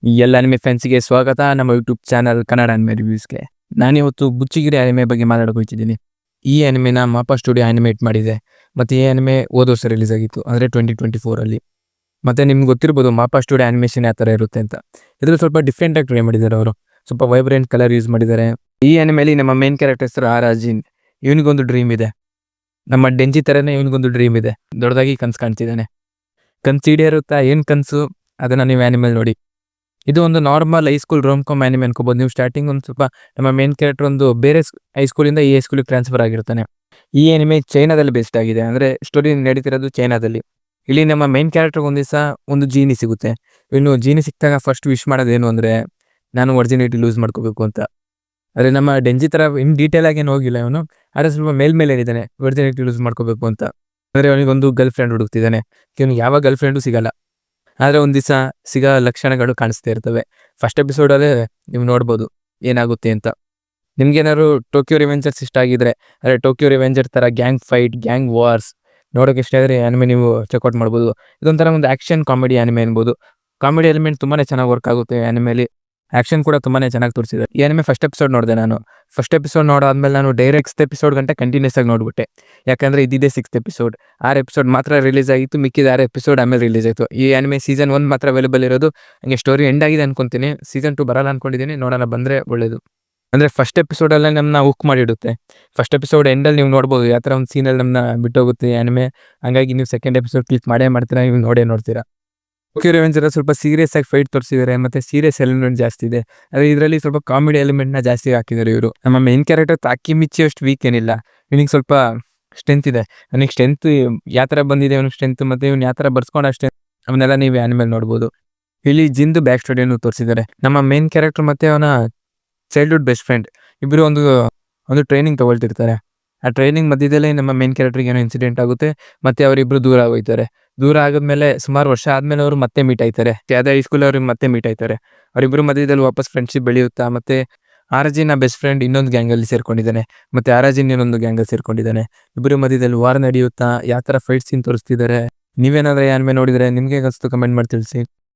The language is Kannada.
ಈ ಎಲ್ಲ ಅನಿಮೆ ಫ್ಯಾನ್ಸಿಗೆ ಸ್ವಾಗತ ನಮ್ಮ ಯೂಟ್ಯೂಬ್ ಚಾನಲ್ ಕನ್ನಡ ಅನಿಮೆ ರಿವ್ಯೂಸ್ಗೆ. ನಾನಿವತ್ತು ಬುಚ್ಚಿಗಿರಿ ಅನಿಮೆ ಬಗ್ಗೆ ಮಾತಾಡೋಕೆ ಹೋಗ್ತಿದ್ದೀನಿ. ಈ ಅನಿಮೆನ ಮಾಪಾ ಸ್ಟುಡಿಯೋ ಅನಿಮೇಟ್ ಮಾಡಿದೆ. ಮತ್ತು ಈ ಅನಿಮೆ ಹೋದ ವರ್ಷ ರಿಲೀಸ್ ಆಗಿತ್ತು, ಅಂದರೆ 2024 ಮತ್ತು ನಿಮ್ಗೆ ಗೊತ್ತಿರ್ಬೋದು ಮಾಪಾ ಸ್ಟುಡಿಯೋ ಅನಿಮೇಷನ್ ಯಾವ ಥರ ಇರುತ್ತೆ ಅಂತ. ಇದ್ರಲ್ಲಿ ಸ್ವಲ್ಪ ಡಿಫ್ರೆಂಟಾಗಿ ಟ್ರೈ ಮಾಡಿದ್ದಾರೆ ಅವರು. ಸ್ವಲ್ಪ ವೈಬ್ರೆಂಟ್ ಕಲರ್ ಯೂಸ್ ಮಾಡಿದ್ದಾರೆ. ಈ ಅನಿಮೆಲಿ ನಮ್ಮ ಮೇನ್ ಕ್ಯಾರೆಕ್ಟರ್ ಹೆಸರು ಆರಾಜಿನ್. ಇವನಿಗೊಂದು ಡ್ರೀಮ್ ಇದೆ. ನಮ್ಮ ಡೆಂಜಿ ಥರನೇ ಇವನಿಗೊಂದು ಡ್ರೀಮ್ ಇದೆ. ದೊಡ್ಡದಾಗಿ ಕನ್ಸು ಕಾಣ್ತಿದ್ದಾನೆ. ಕನ್ಸು ಈಡೇರುತ್ತಾ ಏನು ಕನಸು ಅದನ್ನು ನೀವು ಆನಿಮೇಲ್ ನೋಡಿ. ಇದು ಒಂದು ನಾರ್ಮಲ್ ಹೈಸ್ಕೂಲ್ ರೋಮ್-ಕಾಮ್ ಆನಿಮೆ ಅನ್ಕೋಬಹುದು ನೀವು. ಸ್ಟಾರ್ಟಿಂಗ್ ಒಂದು ಸ್ವಲ್ಪ ನಮ್ಮ ಮೇನ್ ಕ್ಯಾರೆಕ್ಟರ್ ಒಂದು ಬೇರೆ ಹೈಸ್ಕೂಲಿಂದ ಈ ಹೈಸ್ಕೂಲಿಗೆ ಟ್ರಾನ್ಸ್ಫರ್ ಆಗಿರ್ತಾನೆ. ಈ ಅನಿಮೆ ಚೈನಾದಲ್ಲಿ ಬೇಸ್ಡ್ ಆಗಿದೆ, ಅಂದರೆ ಸ್ಟೋರಿ ನಡೀತಿರೋದು ಚೈನಾದಲ್ಲಿ. ಇಲ್ಲಿ ನಮ್ಮ ಮೇನ್ ಕ್ಯಾರೆಕ್ಟರ್ ಒಂದು ದಿವಸ ಒಂದು ಜೀನಿ ಸಿಗುತ್ತೆ. ಇನ್ನು ಜೀನಿ ಸಿಕ್ಕಿದಾಗ ಫಸ್ಟ್ ವಿಶ್ ಮಾಡೋದೇನು ಅಂದರೆ ನಾನು ಒರಿಜಿನಿಟಿ ಲೂಸ್ ಮಾಡ್ಕೋಬೇಕು ಅಂತ. ಆದರೆ ನಮ್ಮ ಡೆಂಜಿ ಥರ ಇನ್ ಡೀಟೇಲ್ ಆಗಿ ಏನು ಹೋಗಿಲ್ಲ ಇವನು, ಆದರೆ ಸ್ವಲ್ಪ ಮೇಲ್ಮೇಲೆ ಏನಿದ್ದಾನೆ ಒರಿಜಿನಿಟಿ ಲೂಸ್ ಮಾಡ್ಕೋಬೇಕು ಅಂತ. ಅಂದರೆ ಅವನಿಗೊಂದು ಗರ್ಲ್ ಫ್ರೆಂಡ್ ಹುಡುಕ್ತಿದ್ದಾನೆ. ಇವನಿಗೆ ಯಾವ ಗರ್ಲ್ ಫ್ರೆಂಡು ಸಿಗಲ್ಲ. ಆದರೆ ಒಂದು ದಿವಸ ಸಿಗೋ ಲಕ್ಷಣಗಳು ಕಾಣಿಸ್ತಾ ಇರ್ತವೆ. ಫಸ್ಟ್ ಎಪಿಸೋಡಲ್ಲೇ ನೀವು ನೋಡ್ಬೋದು ಏನಾಗುತ್ತೆ ಅಂತ. ನಿಮ್ಗೇನಾದ್ರು ಟೋಕಿಯೋ ರಿವೆಂಜರ್ಸ್ ಇಷ್ಟ ಆಗಿದ್ರೆ, ಅಂದರೆ ಟೋಕಿಯೋ ರಿವೆಂಜರ್ ಥರ ಗ್ಯಾಂಗ್ ಫೈಟ್, ಗ್ಯಾಂಗ್ ವಾರ್ಸ್ ನೋಡೋಕೆ ಇಷ್ಟ ಆದರೆ ಆನಿಮೆ ನೀವು ಚೆಕ್ಔಟ್ ಮಾಡ್ಬೋದು. ಇದೊಂಥರ ಒಂದು ಆ್ಯಕ್ಷನ್ ಕಾಮಿಡಿ ಆನಿಮೆ ಅನ್ಬೋದು. ಕಾಮಿಡಿ ಎಲಿಮೆಂಟ್ ತುಂಬಾ ಚೆನ್ನಾಗಿ ವರ್ಕ್ ಆಗುತ್ತೆ ಆನಿಮೆಲಿ. ಆ್ಯಕ್ಷನ್ ಕೂಡ ತುಂಬಾ ಚೆನ್ನಾಗಿ ತೋರಿಸಿದೆ. ಈ ಆನಿಮೆ ಫಸ್ಟ್ ಎಪಿಸೋಡ್ ನೋಡಿದೆ ನಾನು. ಫಸ್ಟ್ ಎಪಿಸೋಡ್ ನೋಡಾದ್ಮೇಲೆ ನಾನು ಡೈರೆಕ್ಟ್ 6th ಎಪಿಸೋಡ್ ಗಂಟೆ ಕಂಟಿನ್ಯೂಸ್ ಆಗಿ ನೋಡ್ಬಿಟ್ಟೆ. ಯಾಕಂದರೆ ಇದಿದೆ 6th ಎಪಿಸೋಡ್. 6 ಎಪಿಸೋಡ್ ಮಾತ್ರ ರಿಲೀಸ್ ಆಗಿತ್ತು, ಮಿಕ್ಕಿದ 6 ಎಪಿಸೋಡ್ ಆಮೇಲೆ ರಿಲೀಸ್ ಆಯಿತು. ಈ ಆನಿಮೆ ಸೀಸನ್ 1 ಮಾತ್ರ ಅವೈಲೇಬಲ್ ಇರೋದು. ಹಂಗೆ ಸ್ಟೋರಿ ಎಂಡ್ ಆಗಿದೆ ಅನ್ಕೊತೀನಿ. ಸೀಸನ್ 2 ಬರಲ್ಲ ಅನ್ಕೊಂಡಿದ್ದೀನಿ, ನೋಡೋಣ ಬಂದರೆ ಒಳ್ಳೇದು. ಅಂದರೆ ಫಸ್ಟ್ ಎಪಿಸೋಡಲ್ಲೇ ನಮ್ಮನ್ನ ಹುಕ್ ಮಾಡಿಡುತ್ತೆ. ಫಸ್ಟ್ ಎಪಿಸೋಡ್ ಎಂಡಲ್ಲಿ ನೀವು ನೋಡ್ಬೋದು ಯಾವ ಥರ ಒಂದು ಸೀನಲ್ಲಿ ನಮ್ಮನ್ನ ಬಿಟ್ಟೋಗುತ್ತೆ ಆನಿಮೆ. ಹಂಗಾಗಿ ನೀವು ಸೆಕೆಂಡ್ ಎಪಿಸೋಡ್ ಕ್ಲಿಕ್ ಮಾಡೇ ಮಾಡ್ತೀರಾ, ನೀವು ನೋಡ್ತೀರಾ. ಟೋಕಿಯೋ ರಿವೆಂಜರ್ ಸ್ವಲ್ಪ ಸೀರಿಯಸ್ ಆಗಿ ಫೈಟ್ ತೋರಿಸಿದ್ದಾರೆ, ಮತ್ತು ಸೀರಿಯಸ್ ಎಲಿಮೆಂಟ್ ಜಾಸ್ತಿ ಇದೆ. ಆದರೆ ಇದರಲ್ಲಿ ಸ್ವಲ್ಪ ಕಾಮಿಡಿ ಎಲಿಮೆಂಟ್ನ ಜಾಸ್ತಿ ಹಾಕಿದ್ದಾರೆ ಇವರು. ನಮ್ಮ ಮೇನ್ ಕ್ಯಾರೆಕ್ಟರ್ ತಾಕಿಮಿಚ್ಚಿ ಅಷ್ಟು ವೀಕ್ ಏನಿಲ್ಲ. ಇವನಿಗೆ ಸ್ವಲ್ಪ ಸ್ಟ್ರೆಂತ್ ಇದೆ. ಅವನಿಗೆ ಸ್ಟ್ರೆಂತ್ ಯಾವ ಥರ ಬಂದಿದೆ ಅವನಿಗೆ ಸ್ಟ್ರೆಂತ್, ಮತ್ತು ಇವ್ನು ಯಾವ ಥರ ಬರ್ಸ್ಕೊಂಡು ಅಷ್ಟೇ ಅವನ್ನೆಲ್ಲ ನೀವು ಆನಿಮೇಲ್ ನೋಡ್ಬೋದು. ಇಲ್ಲಿ ಜಿಂದು ಬ್ಯಾಕ್ ಸ್ಟೋರಿಯನ್ನು ತೋರಿಸಿದ್ದಾರೆ. ನಮ್ಮ ಮೇನ್ ಕ್ಯಾರೆಕ್ಟರ್ ಮತ್ತು ಅವನ ಚೈಲ್ಡ್ಹುಡ್ ಬೆಸ್ಟ್ ಫ್ರೆಂಡ್ ಇಬ್ಬರು ಒಂದು ಟ್ರೈನಿಂಗ್ ತೊಗೊಳ್ತಿರ್ತಾರೆ. ಆ ಟ್ರೈನಿಂಗ್ ಮಧ್ಯದಲ್ಲೇ ನಮ್ಮ ಮೇನ್ ಕ್ಯಾರೆಕ್ಟರ್ಗೆ ಏನೋ ಇನ್ಸಿಡೆಂಟ್ ಆಗುತ್ತೆ, ಮತ್ತು ಅವರಿಬ್ಬರು ದೂರ ಆಗೋಯ್ತಾರೆ. ದೂರ ಆದಮೇಲೆ ಸುಮಾರು ವರ್ಷ ಆದಮೇಲೆ ಅವರು ಮತ್ತೆ ಮೀಟ್ ಆಯ್ತಾರೆ. ಯಾವುದೇ ಹೈಸ್ಕೂಲ್ ಅವ್ರಿಗೆ ಮತ್ತೆ ಮೀಟ್ ಆಯ್ತಾರೆ. ಅವರಿಬ್ಬರು ಮಧ್ಯದಲ್ಲಿ ವಾಪಸ್ ಫ್ರೆಂಡ್ಶಿಪ್ ಬೆಳೆಯುತ್ತಾ, ಮತ್ತು ಆರಾಜಿನ ಬೆಸ್ಟ್ ಫ್ರೆಂಡ್ ಇನ್ನೊಂದು ಗ್ಯಾಂಗಲ್ಲಿ ಸೇರ್ಕೊಂಡಿದ್ದಾನೆ, ಮತ್ತು ಆರಾಜಿನ್ ಇನ್ನೊಂದು ಗ್ಯಾಂಗಲ್ಲಿ ಸೇರ್ಕೊಂಡಿದ್ದಾನೆ. ಇಬ್ಬರು ಮಧ್ಯದಲ್ಲಿ ವಾರ್ ನಡೆಯುತ್ತಾ ಯಾವ ಥರ ಫೈಟ್ ಸೀನ್ ತೋರಿಸ್ತಿದ್ದಾರೆ. ನೀವೇನಾದರೂ ಆನಿಮೆ ನೋಡಿದರೆ ನಿಮಗೆ ಅನಿಸ್ತು ಕಮೆಂಟ್ ಮಾಡಿ ತಿಳಿಸಿ.